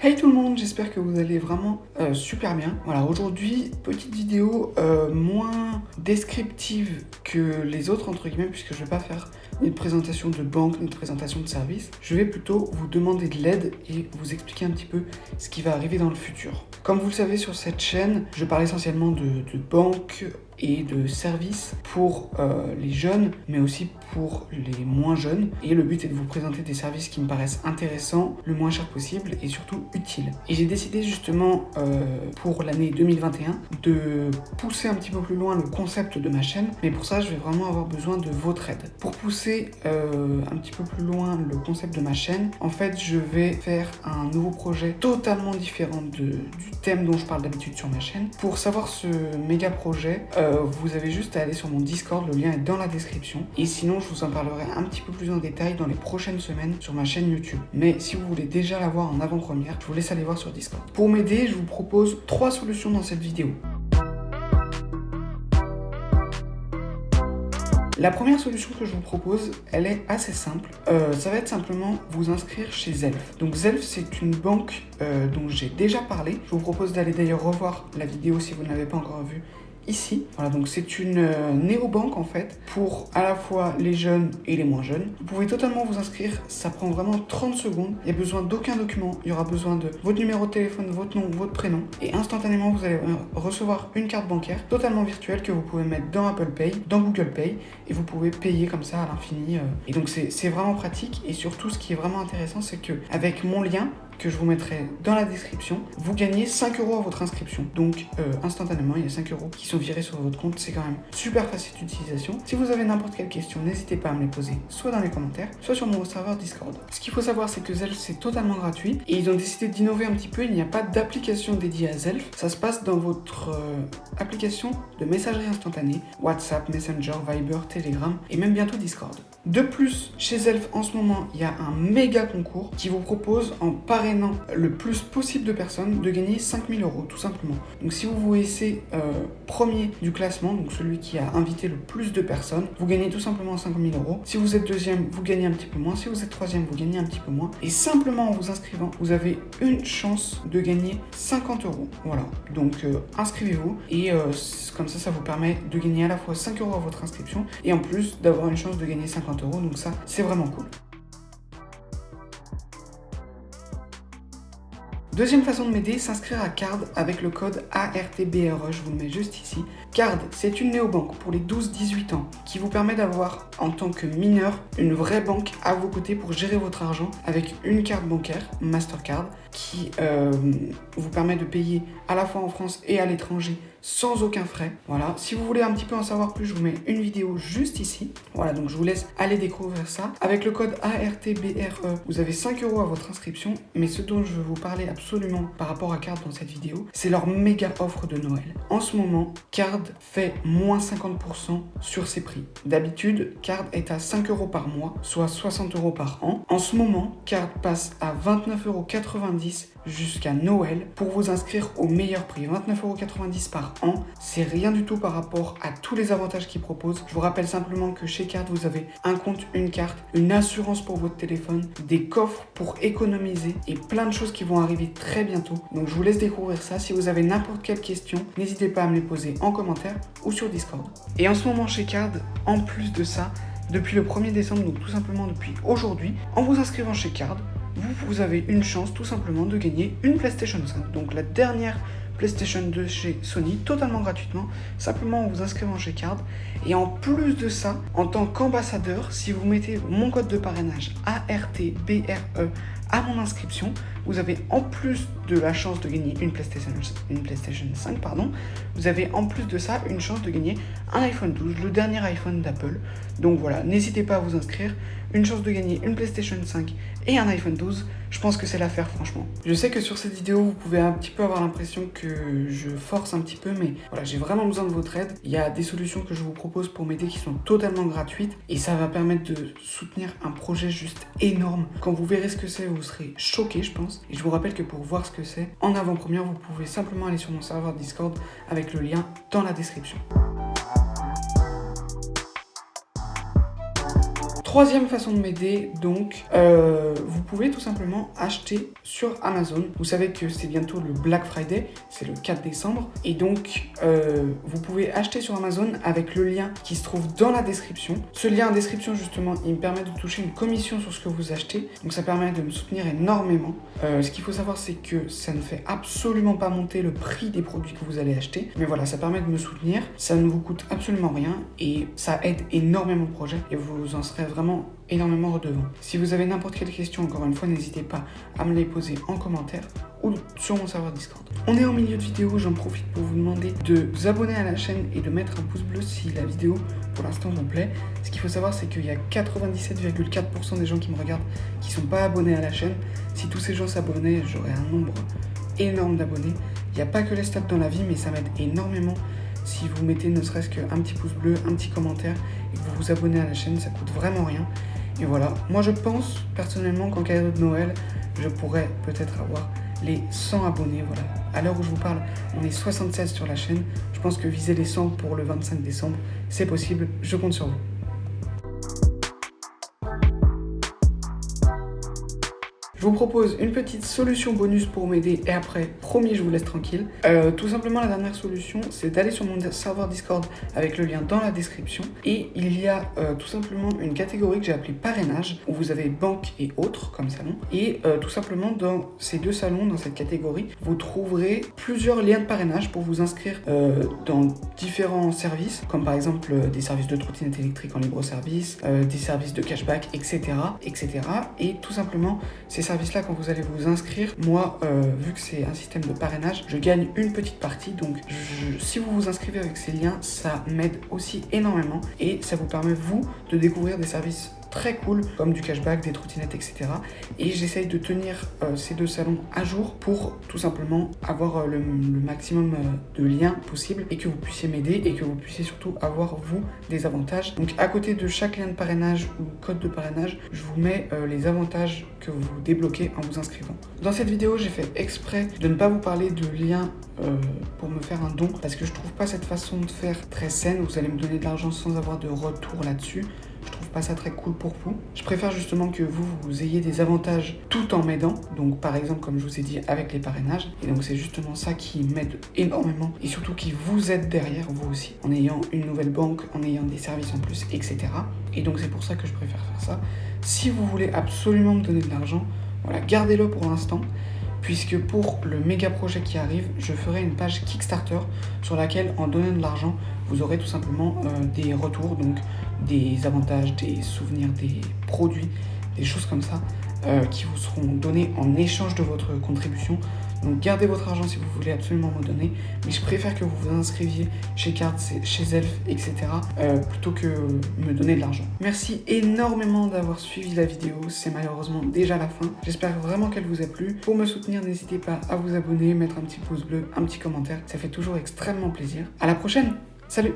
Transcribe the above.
Hey tout le monde, j'espère que vous allez vraiment super bien. Voilà, aujourd'hui, petite vidéo moins descriptive que les autres entre guillemets, puisque je vais pas faire ni de présentation de banque, ni de présentation de service. Je vais plutôt vous demander de l'aide et vous expliquer un petit peu ce qui va arriver dans le futur. Comme vous le savez sur cette chaîne, je parle essentiellement de banque et de services pour les jeunes, mais aussi pour les moins jeunes. Et le but est de vous présenter des services qui me paraissent intéressants, le moins cher possible et surtout utiles. Et j'ai décidé justement pour l'année 2021 de pousser un petit peu plus loin le concept de ma chaîne, mais pour ça je vais vraiment avoir besoin de votre aide. Pour pousser un petit peu plus loin le concept de ma chaîne, en fait je vais faire un nouveau projet totalement différent du thème dont je parle d'habitude sur ma chaîne. Pour savoir ce méga projet, vous avez juste à aller sur mon Discord, le lien est dans la description. Et sinon, je vous en parlerai un petit peu plus en détail dans les prochaines semaines sur ma chaîne YouTube. Mais si vous voulez déjà la voir en avant-première, je vous laisse aller voir sur Discord. Pour m'aider, je vous propose 3 solutions dans cette vidéo. La première solution que je vous propose, elle est assez simple. Ça va être simplement vous inscrire chez Zelf. Donc Zelf, c'est une banque dont j'ai déjà parlé. Je vous propose d'aller d'ailleurs revoir la vidéo si vous ne l'avez pas encore vue ici. Voilà, donc c'est une néobanque en fait pour à la fois les jeunes et les moins jeunes. Vous pouvez totalement vous inscrire, ça prend vraiment 30 secondes. Il n'y a besoin d'aucun document, il y aura besoin de votre numéro de téléphone, votre nom, votre prénom et instantanément vous allez recevoir une carte bancaire totalement virtuelle que vous pouvez mettre dans Apple Pay, dans Google Pay et vous pouvez payer comme ça à l'infini. Et donc c'est vraiment pratique et surtout ce qui est vraiment intéressant c'est que avec mon lien que je vous mettrai dans la description, vous gagnez 5 € à votre inscription. Donc instantanément, il y a 5 € qui sont virés sur votre compte. C'est quand même super facile d'utilisation. Si vous avez n'importe quelle question, n'hésitez pas à me les poser, soit dans les commentaires, soit sur mon serveur Discord. Ce qu'il faut savoir, c'est que Zelf, c'est totalement gratuit. Et ils ont décidé d'innover un petit peu. Il n'y a pas d'application dédiée à Zelf. Ça se passe dans votre application de messagerie instantanée, WhatsApp, Messenger, Viber, Telegram et même bientôt Discord. De plus, chez Zelf, en ce moment, il y a un méga concours qui vous propose, en parrainant le plus possible de personnes, de gagner 5 000 €, tout simplement. Donc si vous vous laissez premier du classement, donc celui qui a invité le plus de personnes, vous gagnez tout simplement 5 000 €. Si vous êtes deuxième, vous gagnez un petit peu moins. Si vous êtes troisième, vous gagnez un petit peu moins. Et simplement en vous inscrivant, vous avez une chance de gagner 50 €. Voilà, donc inscrivez-vous et comme ça vous permet de gagner à la fois 5 € à votre inscription et en plus d'avoir une chance de gagner 50 €. Donc ça, c'est vraiment cool. Deuxième façon de m'aider, s'inscrire à Card avec le code ARTBRE, je vous le mets juste ici. Card, c'est une néobanque pour les 12-18 ans qui vous permet d'avoir, en tant que mineur, une vraie banque à vos côtés pour gérer votre argent avec une carte bancaire, Mastercard, qui vous permet de payer à la fois en France et à l'étranger sans aucun frais. Voilà, si vous voulez un petit peu en savoir plus, je vous mets une vidéo juste ici. Voilà, donc je vous laisse aller découvrir ça. Avec le code ARTBRE, vous avez 5 € à votre inscription, mais ce dont je veux vous parler absolument par rapport à Card dans cette vidéo, c'est leur méga offre de Noël. En ce moment, Card fait moins 50% sur ses prix. D'habitude, Card est à 5 € par mois, soit 60 € par an. En ce moment, Card passe à 29,90 € jusqu'à Noël pour vous inscrire au meilleur prix. 29,90 € par an, c'est rien du tout par rapport à tous les avantages qu'ils proposent. Je vous rappelle simplement que chez Card, vous avez un compte, une carte, une assurance pour votre téléphone, des coffres pour économiser et plein de choses qui vont arriver très bientôt. Donc je vous laisse découvrir ça. Si vous avez n'importe quelle question, n'hésitez pas à me les poser en commentaire ou sur Discord. Et en ce moment chez Card, en plus de ça, depuis le 1er décembre, donc tout simplement depuis aujourd'hui, en vous inscrivant chez Card, vous avez une chance tout simplement de gagner une PlayStation 5. Donc la dernière PlayStation 2 chez Sony, totalement gratuitement, simplement en vous inscrivant chez Card. Et en plus de ça, en tant qu'ambassadeur, si vous mettez mon code de parrainage ARTBRE à mon inscription, vous avez en plus de la chance de gagner une PlayStation 5, vous avez en plus de ça une chance de gagner un iPhone 12, le dernier iPhone d'Apple. Donc voilà, n'hésitez pas à vous inscrire. Une chance de gagner une PlayStation 5 et un iPhone 12, je pense que c'est l'affaire franchement. Je sais que sur cette vidéo, vous pouvez un petit peu avoir l'impression que je force un petit peu, mais voilà, j'ai vraiment besoin de votre aide. Il y a des solutions que je vous propose pour m'aider qui sont totalement gratuites et ça va permettre de soutenir un projet juste énorme. Quand vous verrez ce que c'est, vous serez choqués, je pense. Et je vous rappelle que pour voir ce que c'est, en avant-première, vous pouvez simplement aller sur mon serveur Discord avec le lien dans la description. Troisième façon de m'aider, donc, vous pouvez tout simplement acheter sur Amazon. Vous savez que c'est bientôt le Black Friday, c'est le 4 décembre. Et donc, vous pouvez acheter sur Amazon avec le lien qui se trouve dans la description. Ce lien en description, justement, il me permet de toucher une commission sur ce que vous achetez. Donc, ça permet de me soutenir énormément. Ce qu'il faut savoir, c'est que ça ne fait absolument pas monter le prix des produits que vous allez acheter. Mais voilà, ça permet de me soutenir. Ça ne vous coûte absolument rien et ça aide énormément le projet et vous en serez vraiment énormément redevant. Si vous avez n'importe quelle question, encore une fois, n'hésitez pas à me les poser en commentaire ou sur mon serveur Discord. On est en milieu de vidéo, j'en profite pour vous demander de vous abonner à la chaîne et de mettre un pouce bleu si la vidéo pour l'instant vous plaît. Ce qu'il faut savoir, c'est qu'il y a 97,4% des gens qui me regardent qui ne sont pas abonnés à la chaîne. Si tous ces gens s'abonnaient, j'aurais un nombre énorme d'abonnés. Il n'y a pas que les stats dans la vie, mais ça m'aide énormément. Si vous mettez ne serait-ce qu'un petit pouce bleu, un petit commentaire et que vous vous abonnez à la chaîne, ça coûte vraiment rien. Et voilà, moi je pense personnellement qu'en cadeau de Noël, je pourrais peut-être avoir les 100 abonnés. Voilà, à l'heure où je vous parle, on est 76 sur la chaîne. Je pense que viser les 100 pour le 25 décembre, c'est possible. Je compte sur vous. Je vous propose une petite solution bonus pour m'aider et après, promis, je vous laisse tranquille. Tout simplement, la dernière solution, c'est d'aller sur mon serveur Discord avec le lien dans la description. Et il y a tout simplement une catégorie que j'ai appelée parrainage, où vous avez banque et autres comme salon. Et tout simplement, dans ces deux salons, dans cette catégorie, vous trouverez plusieurs liens de parrainage pour vous inscrire dans différents services, comme par exemple des services de trottinette électrique en libre service, des services de cashback, etc. etc. Et tout simplement, ces services-là, quand vous allez vous inscrire, moi, vu que c'est un système de parrainage, je gagne une petite partie. Donc, si vous vous inscrivez avec ces liens, ça m'aide aussi énormément et ça vous permet, vous, de découvrir des services très cool, comme du cashback, des trottinettes, etc. Et j'essaye de tenir ces deux salons à jour pour tout simplement avoir le maximum de liens possible et que vous puissiez m'aider et que vous puissiez surtout avoir, vous, des avantages. Donc, à côté de chaque lien de parrainage ou code de parrainage, je vous mets les avantages que vous débloquez en vous inscrivant. Dans cette vidéo, j'ai fait exprès de ne pas vous parler de liens pour me faire un don parce que je trouve pas cette façon de faire très saine. Vous allez me donner de l'argent sans avoir de retour là-dessus. Je trouve pas ça très cool pour vous. Je préfère justement que vous ayez des avantages tout en m'aidant. Donc par exemple, comme je vous ai dit, avec les parrainages. Et donc c'est justement ça qui m'aide énormément et surtout qui vous aide derrière, vous aussi, en ayant une nouvelle banque, en ayant des services en plus, etc. Et donc c'est pour ça que je préfère faire ça. Si vous voulez absolument me donner de l'argent, voilà, gardez-le pour l'instant. Puisque pour le méga projet qui arrive, je ferai une page Kickstarter sur laquelle, en donnant de l'argent, vous aurez tout simplement des retours, donc des avantages, des souvenirs, des produits, des choses comme ça, qui vous seront donnés en échange de votre contribution. Donc gardez votre argent si vous voulez absolument me donner, mais je préfère que vous vous inscriviez chez Card, chez Elf, etc. Plutôt que me donner de l'argent. Merci énormément d'avoir suivi la vidéo, c'est malheureusement déjà la fin. J'espère vraiment qu'elle vous a plu. Pour me soutenir, n'hésitez pas à vous abonner, mettre un petit pouce bleu, un petit commentaire, ça fait toujours extrêmement plaisir. À la prochaine, salut!